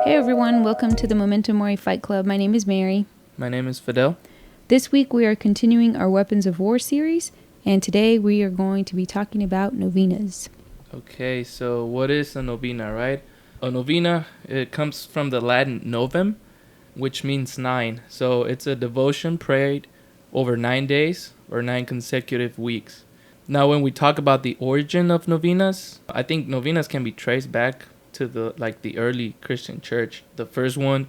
Hey everyone, welcome to the Memento Mori Fight Club. My name is Mary. My name is Fidel. This week we are continuing our Weapons of War series, and today we are going to be talking about novenas. Okay, so what is a novena, right? A novena, it comes from the Latin novem, which means 9. So it's a devotion prayed over 9 days or 9 consecutive weeks. Now, when we talk about the origin of novenas, I think novenas can be traced back to the early Christian church. The first one,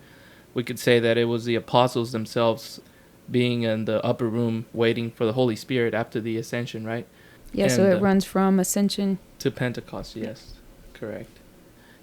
we could say that it was the apostles themselves being in the upper room waiting for the Holy Spirit after the ascension, right? Yeah, And, so it runs from Ascension to Pentecost, yes, correct.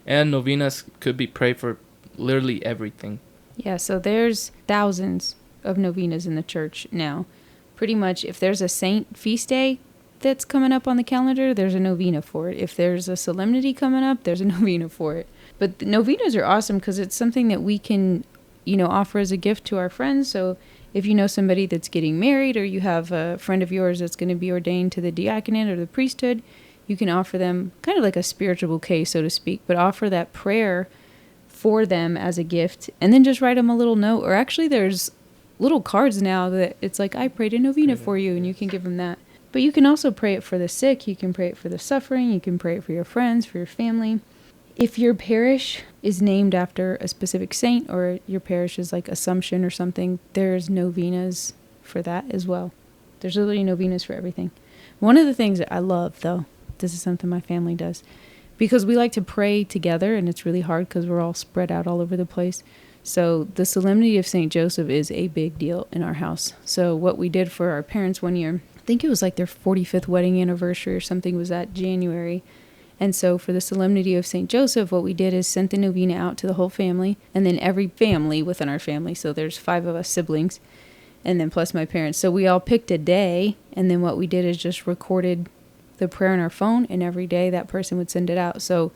And novenas could be prayed for literally everything. Yeah, so there's thousands of novenas in the church now. Pretty much if there's a saint feast day that's coming up on the calendar, there's a novena for it. If there's a solemnity coming up, there's a novena for it. But the novenas are awesome because it's something that we can, offer as a gift to our friends. So if you know somebody that's getting married or you have a friend of yours that's going to be ordained to the diaconate or the priesthood, you can offer them kind of like a spiritual bouquet, so to speak, but offer that prayer for them as a gift and then just write them a little note. Or actually there's little cards now that it's like, I prayed a novena for you, and you can give them that. But you can also pray it for the sick, you can pray it for the suffering, you can pray it for your friends, for your family. If your parish is named after a specific saint or your parish is like Assumption or something, there's novenas for that as well. There's literally novenas for everything. One of the things that I love, though, this is something my family does, because we like to pray together, and it's really hard because we're all spread out all over the place. So the Solemnity of St. Joseph is a big deal in our house. So what we did for our parents one year, I think it was like their 45th wedding anniversary or something, was that January. And so for the Solemnity of St. Joseph, what we did is sent the novena out to the whole family, and then every family within our family, so there's 5 of us siblings, and then plus my parents. So we all picked a day, and then what we did is just recorded the prayer on our phone, and every day that person would send it out. So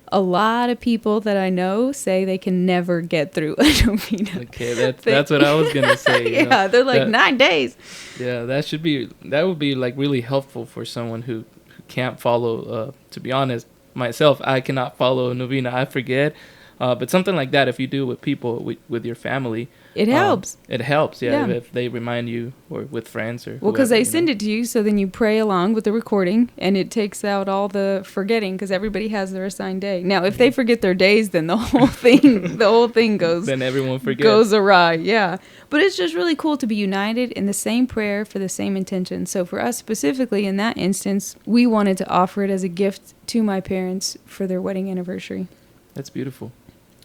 a lot of people that I know say they can never get through a novena. Okay, that's what I was gonna say. Yeah, they're like 9 days. Yeah, that would be like really helpful for someone who can't follow. To be honest, myself, I cannot follow a novena. I forget. But something like that, if you do it with people, with your family, it helps. It helps, yeah, if they remind you, or with friends, or well, because they send it to you, so then you pray along with the recording, and it takes out all the forgetting, because everybody has their assigned day. Now, if they forget their days, then the whole thing goes. Then everyone forgets. Goes awry, yeah. But it's just really cool to be united in the same prayer for the same intention. So for us specifically in that instance, we wanted to offer it as a gift to my parents for their wedding anniversary. That's beautiful.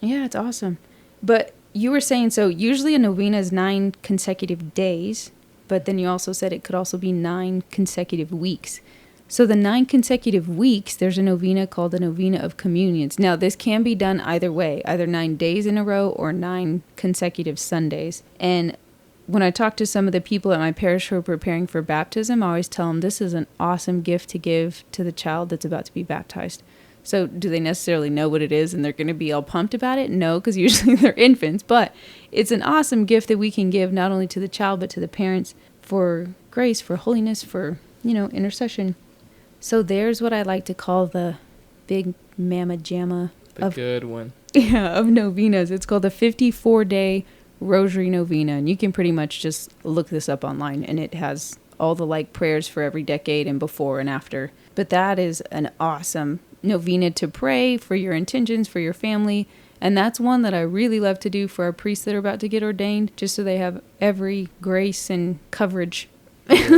Yeah, it's awesome. But you were saying, so usually a novena is 9 consecutive days, but then you also said it could also be 9 consecutive weeks. So the 9 consecutive weeks, there's a novena called the Novena of Communions. Now, this can be done either way, either 9 days in a row or 9 consecutive Sundays. And when I talk to some of the people at my parish who are preparing for baptism, I always tell them this is an awesome gift to give to the child that's about to be baptized. So do they necessarily know what it is and they're going to be all pumped about it? No, because usually they're infants. But it's an awesome gift that we can give not only to the child but to the parents for grace, for holiness, for, intercession. So there's what I like to call the big mamma jamma. Good one. Yeah, of novenas. It's called the 54-day rosary novena. And you can pretty much just look this up online, and it has all the prayers for every decade and before and after. But that is an awesome novena to pray for your intentions, for your family. And that's one that I really love to do for our priests that are about to get ordained, just so they have every grace and coverage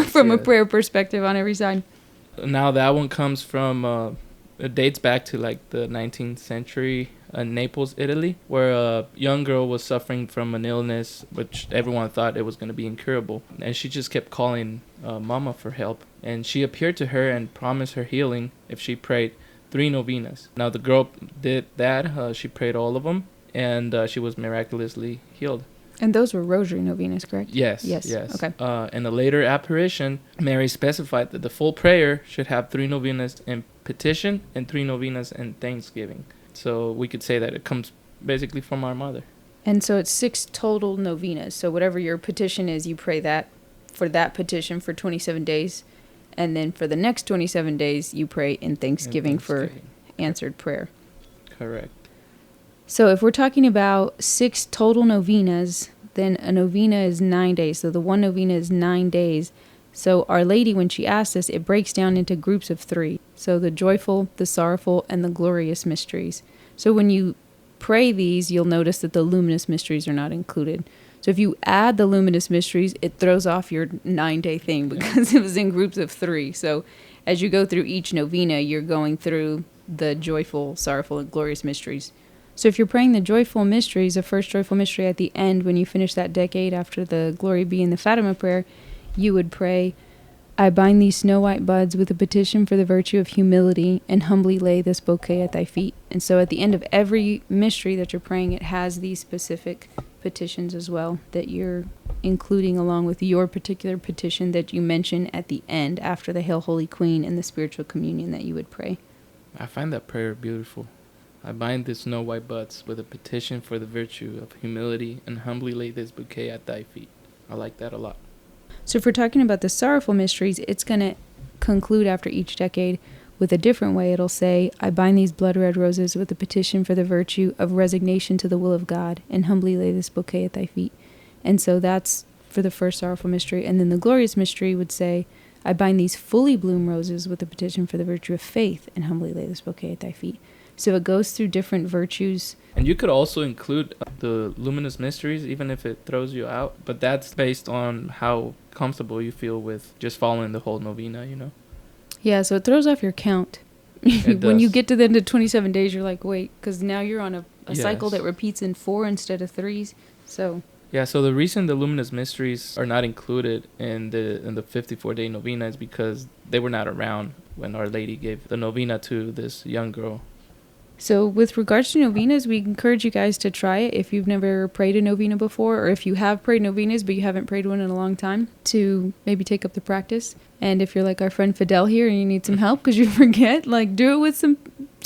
from a prayer perspective on every side. Now that one comes from, it dates back to the 19th century in Naples, Italy, where a young girl was suffering from an illness which everyone thought it was going to be incurable. And she just kept calling Mama for help. And she appeared to her and promised her healing if she prayed 3 novenas. Now the girl did that. She prayed all of them, and she was miraculously healed. And those were rosary novenas, correct? Yes. Okay. In a later apparition, Mary specified that the full prayer should have 3 novenas in petition and 3 novenas in thanksgiving. So we could say that it comes basically from our mother. And so it's 6 total novenas. So whatever your petition is, you pray that for that petition for 27 days. And then for the next 27 days, you pray in Thanksgiving for answered prayer. Correct. So if we're talking about 6 total novenas, then a novena is 9 days. So the one novena is 9 days. So Our Lady, when she asked us, it breaks down into groups of 3. So the joyful, the sorrowful, and the glorious mysteries. So when you pray these, you'll notice that the luminous mysteries are not included. So if you add the luminous mysteries, it throws off your 9-day thing because it was in groups of 3. So as you go through each novena, you're going through the joyful, sorrowful, and glorious mysteries. So if you're praying the joyful mysteries, the first joyful mystery at the end, when you finish that decade after the Glory Be and the Fatima prayer, you would pray, I bind these snow white buds with a petition for the virtue of humility and humbly lay this bouquet at thy feet. And so at the end of every mystery that you're praying, it has these specific petitions as well that you're including along with your particular petition that you mention at the end after the Hail Holy Queen and the spiritual communion that you would pray. I find that prayer beautiful. I bind the snow white buds with a petition for the virtue of humility and humbly lay this bouquet at thy feet. I like that a lot. So if we're talking about the sorrowful mysteries, it's going to conclude after each decade with a different way. It'll say, I bind these blood red roses with a petition for the virtue of resignation to the will of God and humbly lay this bouquet at thy feet. And so that's for the first sorrowful mystery. And then the glorious mystery would say, I bind these fully bloom roses with a petition for the virtue of faith and humbly lay this bouquet at thy feet. So it goes through different virtues. And you could also include the luminous mysteries, even if it throws you out. But that's based on how comfortable you feel with just following the whole novena, you know? Yeah, so it throws off your count. When you get to the end of 27 days, you're like, wait, because now you're on a cycle that repeats in 4 instead of 3s. So... Yeah, so the reason the luminous mysteries are not included in the 54-day novena is because they were not around when Our Lady gave the novena to this young girl. So with regards to novenas, we encourage you guys to try it if you've never prayed a novena before, or if you have prayed novenas but you haven't prayed one in a long time, to maybe take up the practice. And if you're like our friend Fidel here and you need some help because you forget, like do it with some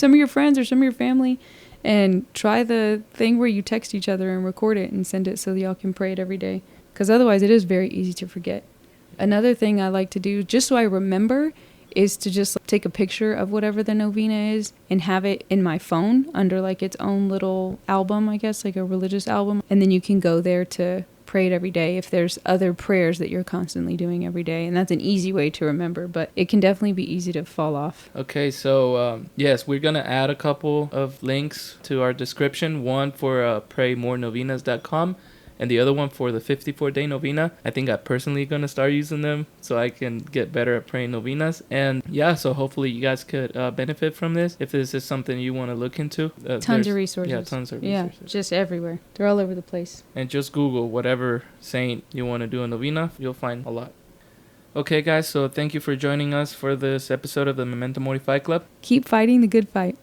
of your friends or some of your family, and try the thing where you text each other and record it and send it so that y'all can pray it every day. Because otherwise it is very easy to forget. Another thing I like to do, just so I remember, is to just take a picture of whatever the novena is and have it in my phone under like its own little album, I guess, like a religious album. And then you can go there to pray it every day if there's other prayers that you're constantly doing every day. And that's an easy way to remember, but it can definitely be easy to fall off. Okay, so yes, we're going to add a couple of links to our description. One for praymorenovenas.com. And the other one for the 54-day novena. I think I'm personally going to start using them so I can get better at praying novenas. And yeah, so hopefully you guys could benefit from this. If this is something you want to look into. Tons of resources. Yeah, tons of resources. Yeah, just everywhere. They're all over the place. And just Google whatever saint you want to do a novena. You'll find a lot. Okay, guys, so thank you for joining us for this episode of the Memento Mori Fight Club. Keep fighting the good fight.